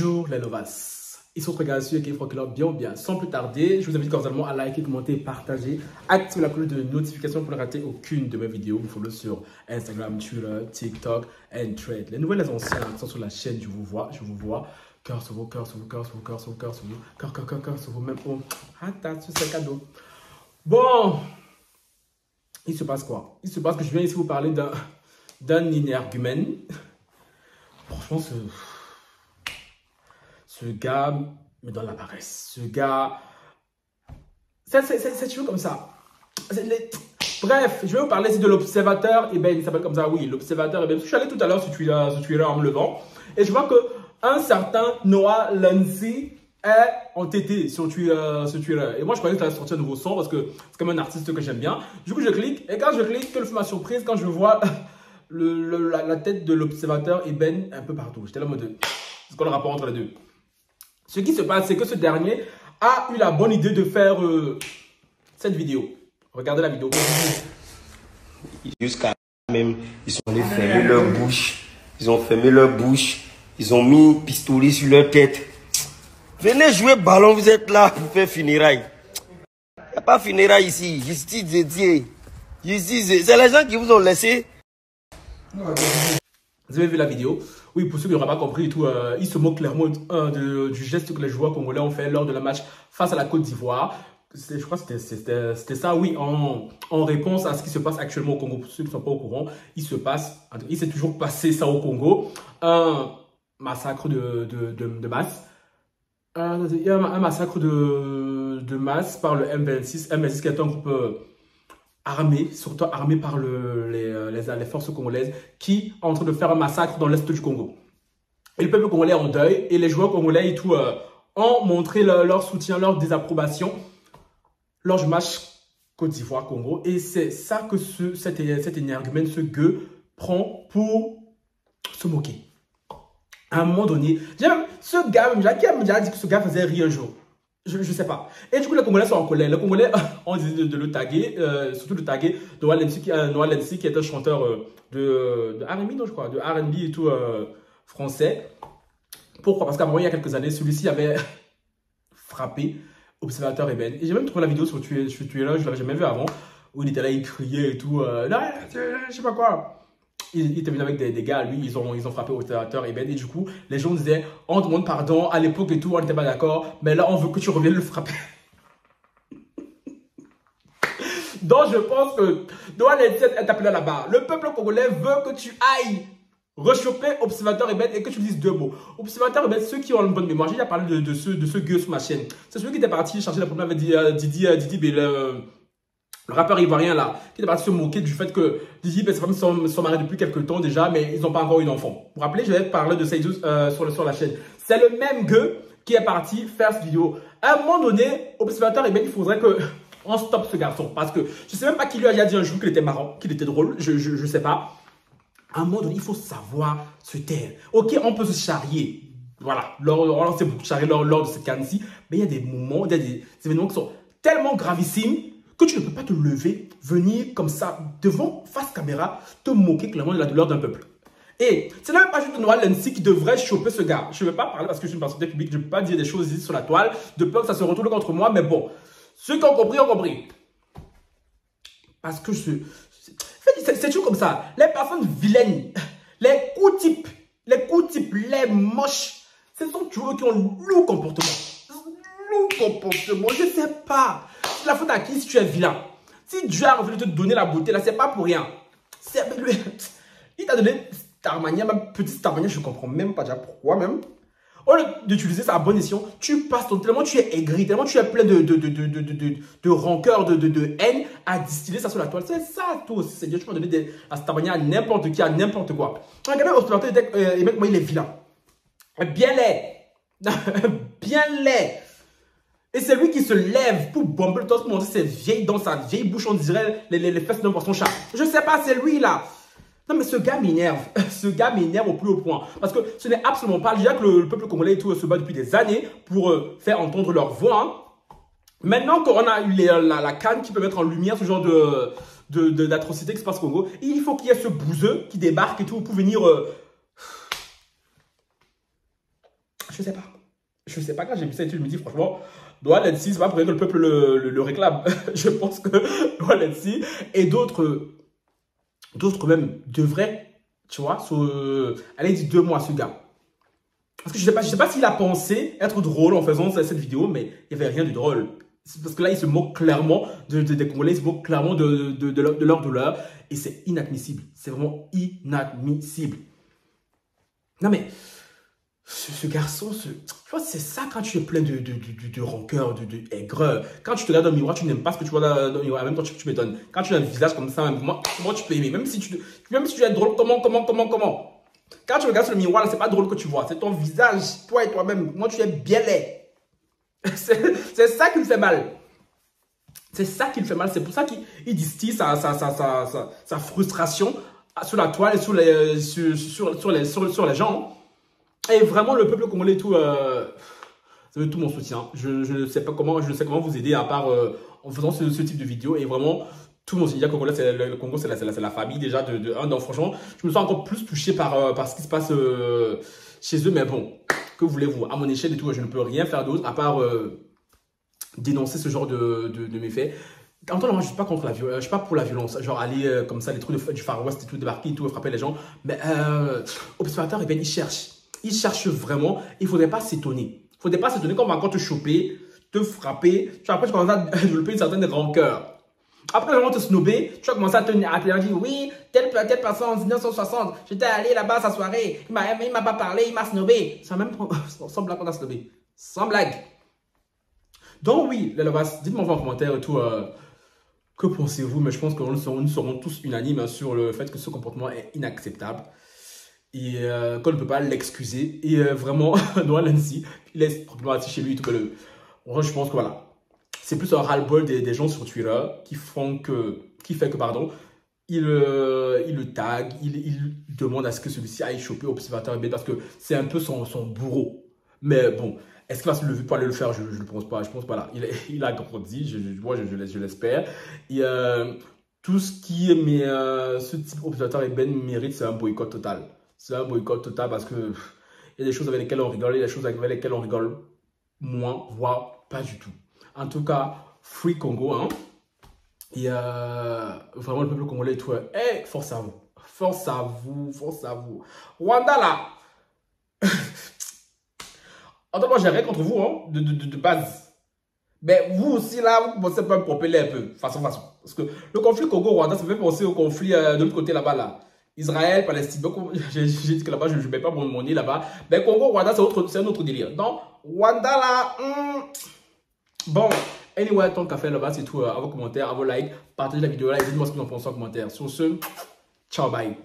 Bonjour les Lovas, ils sont regardés sur Kay Frog Club bien ou bien. Sans plus tarder, je vous invite cordialement à liker, commenter, partager, activer la cloche de notification pour ne rater aucune de mes vidéos. Vous follow sur Instagram, Twitter, TikTok et Threads. Les nouvelles, les anciennes qui sont sur la chaîne, je vous vois. Cœur sur vous, cœur sur vous, cœur sur vous, cœur sur vous, cœur sur vous, cœur sur vous, même oh, attention, c'est cadeau. Bon, il se passe quoi? Il se passe que je viens ici vous parler d'un énergumène. Franchement, ce gars me donne la paresse. Ce gars, c'est toujours comme ça. Bref, je vais vous parler ici de l'observateur. Et ben, il s'appelle comme ça, oui, l'observateur. Et ben, je suis allé tout à l'heure sur Twitter en me levant. Et je vois que un certain Noah Lancy est entêté sur Twitter. Et moi, je croyais que ça allait sortir un nouveau son parce que c'est comme un artiste que j'aime bien. Du coup, je clique. Et quand je clique, quelle fut ma surprise quand je vois la tête de l'observateur Eben un peu partout. J'étais là en mode, c'est quoi le rapport entre les deux? Ce qui se passe, c'est que ce dernier a eu la bonne idée de faire cette vidéo. Regardez la vidéo. Jusqu'à même, ils sont allés fermer leur bouche. Ils ont fermé leur bouche. Ils ont mis pistolet sur leur tête. Venez jouer ballon, vous êtes là pour faire funérailles. Il n'y a pas funérailles ici. Justice de Dieu. Justice, c'est les gens qui vous ont laissé. Vous avez vu la vidéo? Oui, pour ceux qui n'auraient pas compris, tout, il se moque clairement du geste que les joueurs congolais ont fait lors de la match face à la Côte d'Ivoire. Je crois que c'était ça, oui, en réponse à ce qui se passe actuellement au Congo. Pour ceux qui ne sont pas au courant, il s'est toujours passé ça au Congo. Un massacre de masse. Il y a un massacre de masse par le M26. M26 qui est un groupe armé, surtout armé par les forces congolaises, qui est en train de faire un massacre dans l'est du Congo. Et le peuple congolais est en deuil, et les joueurs congolais et tout ont montré leur soutien, leur désapprobation lors du match Côte d'Ivoire-Congo. Et c'est ça que cet énergumène, ce gueux, prend pour se moquer. À un moment donné, ce gars, qui a déjà dit que ce gars faisait rire un jour. Je ne sais pas. Et du coup, les Congolais sont en colère. Les Congolais ont décidé de le taguer, surtout de taguer Noah Lancy, qui est un chanteur de R&B, je crois, de R&B et tout français. Pourquoi? Parce qu'avant, il y a quelques années, celui-ci avait frappé Observateur Eben. Et j'ai même trouvé la vidéo sur Twitter, je ne l'avais jamais vu avant, où il était là, il criait et tout. Je sais pas quoi. Il était venu avec des gars, lui, ils ont frappé Observateur Eben. Et du coup, les gens disaient, on demande pardon, à l'époque et tout, on n'était pas d'accord, mais là, on veut que tu reviennes le frapper. Donc, je pense que Noah Lancy est appelé là-bas. Le peuple congolais veut que tu ailles rechoper Observateur Eben et que tu dises deux mots. Observateur Eben, ceux qui ont une bonne mémoire, j'ai déjà parlé de ce gueux sur ma chaîne. C'est celui qui était parti chercher la problème avec Didi, le rappeur ivoirien là, qui était parti se moquer du fait que Didi et sa femme sont mariés depuis quelques temps déjà, mais ils n'ont pas encore eu d'enfant. Vous vous rappelez, je vais parler de Seydou sur la chaîne. C'est le même gueux qui est parti faire cette vidéo. À un moment donné, Observateur Eben, il faudrait que on stoppe ce garçon. Parce que je ne sais même pas qui lui a déjà dit un jour qu'il était marrant, qu'il était drôle, je ne sais pas. À un moment donné, il faut savoir se taire. Ok, on peut se charrier. Voilà, on s'est beaucoup charrié lors de cette canne-ci. Mais il y a des moments, il y a des événements qui sont tellement gravissimes que tu ne peux pas te lever, venir comme ça, devant, face caméra, te moquer clairement de la douleur d'un peuple. Et c'est même pas juste Noah Lancy qui devrait choper ce gars. Je ne vais pas parler parce que je suis une personnalité publique, je ne peux pas dire des choses ici sur la toile, de peur que ça se retourne contre moi, mais bon, ceux qui ont compris, ont compris. Parce que c'est toujours comme ça. Les personnes vilaines, les coups types, les moches, ce sont toujours eux qui ont le lourd comportement. Je ne sais pas. C'est la faute à qui si tu es vilain. Si Dieu a envie de te donner la beauté, là, c'est pas pour rien. Il t'a donné Starmania, même petit Starmania, je ne comprends même pas déjà pourquoi même. Au lieu d'utiliser sa bonne escient, tu passes tellement tu es aigri, tellement tu es plein de rancœur, de haine à distiller ça sur la toile. C'est ça tout. C'est Dieu, tu peux donner la Starmania à n'importe qui, à n'importe quoi. Regardez Observateur et mec, moi il est vilain. Bien laid. Bien laid. Et c'est lui qui se lève pour bomber le torse pour montrer ses vieilles dents, sa vieille bouche, on dirait les fesses d'un poisson chat. Je sais pas, c'est lui là. Non mais ce gars m'énerve. Ce gars m'énerve au plus haut point. Parce que ce n'est absolument pas déjà que le peuple congolais et tout se bat depuis des années pour faire entendre leur voix. Hein. Maintenant qu'on a eu la canne qui peut mettre en lumière ce genre d'atrocité qui se passe au Congo, il faut qu'il y ait ce bouseux qui débarque et tout pour venir Je sais pas. Je sais pas, quand j'ai vu ça, je me dis franchement, Noah Lensi, c'est pas pour rien que le peuple le réclame. Je pense que Noah Lensi et d'autres même devraient, tu vois, aller dire 2 mois à ce gars. Parce que je sais pas s'il a pensé être drôle en faisant cette vidéo, mais il n'y avait rien de drôle. Parce que là, il se moque clairement des Congolais, il se moque clairement de leur douleur. Et c'est inadmissible. C'est vraiment inadmissible. Non mais, ce garçon, tu vois, c'est ça quand tu es plein de rancœur, de aigreur. Quand tu te regardes dans le miroir, tu n'aimes pas ce que tu vois dans le miroir. Même toi, tu m'étonnes. Quand tu as un visage comme ça, moi tu peux aimer. Même si tu es drôle, comment? Quand tu regardes sur le miroir, c'est pas drôle que tu vois. C'est ton visage, toi et toi-même. Moi, tu es bien laid. C'est ça qui me fait mal. C'est ça qui me fait mal. C'est pour ça qu'il distille sa frustration sur la toile et sur les gens. Et vraiment, le peuple congolais, tout, ça veut tout mon soutien. Je ne sais pas comment, je ne sais comment vous aider à part en faisant ce type de vidéo. Et vraiment, tout mon soutien congolais, le Congo, c'est la famille déjà donc franchement, je me sens encore plus touché par ce qui se passe chez eux. Mais bon, que voulez-vous? À mon échelle et tout, je ne peux rien faire d'autre à part dénoncer ce genre de méfaits. En tout cas, moi, je suis pas contre je suis pas pour la violence. Genre aller comme ça, les trucs du Far West et tout, débarquer et tout, frapper les gens. Mais observateur, eh bien, il cherche vraiment. Il faudrait pas s'étonner. Il faudrait pas s'étonner qu'on va encore te choper, te frapper. Après, tu commences à développer une certaine rancœur. Après, les gens vont te snobber. Tu vas commencer à te dire, oui, telle personne en 1960, j'étais allé là-bas à sa soirée. Il m'a pas parlé, il m'a snobé. Sans blague, on a snobé. Sans blague. Donc oui, dites-moi en commentaire et tout, que pensez-vous? Mais je pense que nous serons tous unanimes sur le fait que ce comportement est inacceptable et qu'on ne peut pas l'excuser. Et vraiment, Noah Lensi, il est problématique chez lui et tout. Je pense que voilà, c'est plus un ras-le-bol des gens sur Twitter qui fait que il le tag, il demande à ce que celui-ci aille choper Observateur EB parce que c'est un peu son bourreau. Mais bon, est-ce qu'il va se lever pour aller le faire? Je ne pense pas. Je pense pas là. Il a grandi, moi je l'espère. Et tout ce qui est, ce type d'observateur Eben mérite, c'est un boycott total. C'est un boycott total parce que il y a des choses avec lesquelles on rigole, il y a des choses avec lesquelles on rigole moins, voire pas du tout. En tout cas, Free Congo, hein. Et vraiment le peuple congolais et tout. Hey, force à vous. Force à vous, force à vous. Rwanda là. En tout cas, moi, j'ai rien contre vous, hein, de base. Mais vous aussi, là, vous commencez à me propoler un peu, façon. Parce que le conflit Congo-Rwanda, ça me fait penser au conflit de l'autre côté là-bas, là. Israël, Palestine. J'ai dit que là-bas, je ne mets pas mon nez là-bas. Mais Congo-Rwanda, c'est un autre délire. Donc, Rwanda, là, bon, anyway, tant qu'à faire là-bas, c'est tout. À vos commentaires, à vos likes, partagez la vidéo là et dites-moi ce que vous en pensez en commentaire. Sur ce, ciao, bye.